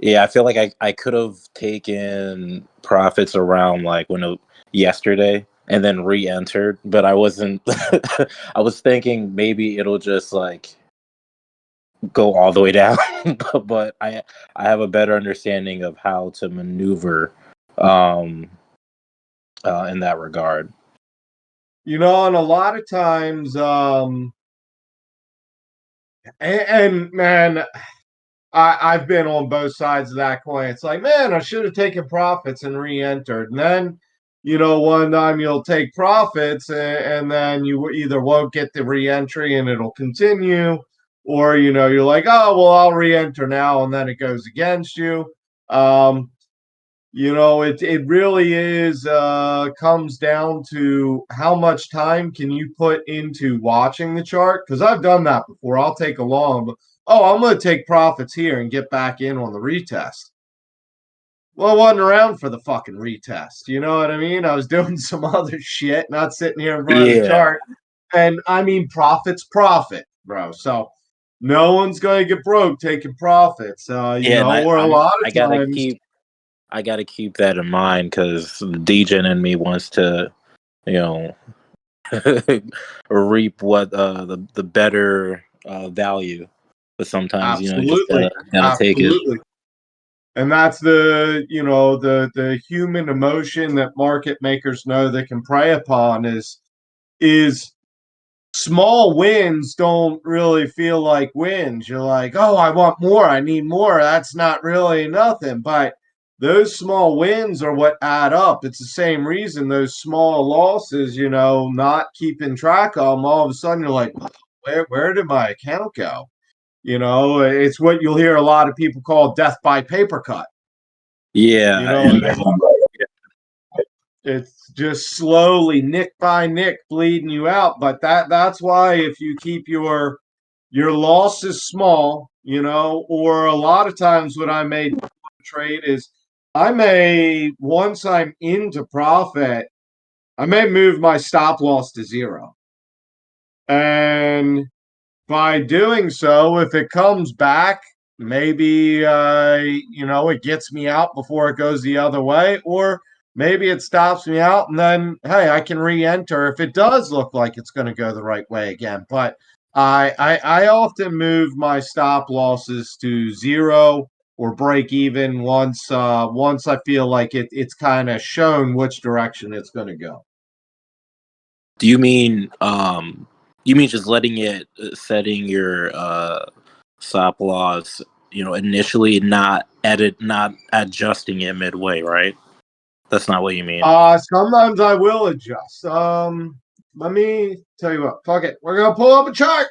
Yeah, I feel like I could have taken profits around like yesterday and then re-entered, but I wasn't. I was thinking maybe it'll just like go all the way down, but I have a better understanding of how to maneuver um, in that regard. And a lot of times, and man, I've been on both sides of that coin. It's like, man, I should have taken profits and re-entered. And then, one time you'll take profits and then you either won't get the re-entry and it'll continue, or, you're like, oh, well, I'll re-enter now. And then it goes against you. It really is comes down to how much time can you put into watching the chart. Because I've done that before. I'll take a long, I'm going to take profits here and get back in on the retest. Well, I wasn't around for the fucking retest. You know what I mean? I was doing some other shit, not sitting here in front of the chart. And I mean, profit's profit, bro. So no one's going to get broke taking profits. Or a lot of times. I gotta keep that in mind because the DGen in me wants to, reap what the better value, but sometimes Absolutely. you just gotta take it. And that's the human emotion that market makers know they can prey upon is small wins don't really feel like wins. You're like, oh, I want more, I need more. That's not really nothing, but those small wins are what add up. It's the same reason those small losses, not keeping track of them, all of a sudden you're like, where did my account go? It's what you'll hear a lot of people call death by paper cut. Yeah. It's just slowly, nick by nick, bleeding you out. But that's why if you keep your losses small, or a lot of times what I may trade is once I'm into profit, I may move my stop loss to 0. And by doing so, if it comes back, maybe it gets me out before it goes the other way, or maybe it stops me out and then hey, I can re-enter if it does look like it's going to go the right way again. But I often move my stop losses to 0 or break even once I feel like it's kind of shown which direction it's going to go. Do you mean just setting your stop loss, initially, not adjusting it midway, right? That's not what you mean. Sometimes I will adjust. Let me tell you what. Fuck it. We're gonna pull up a chart.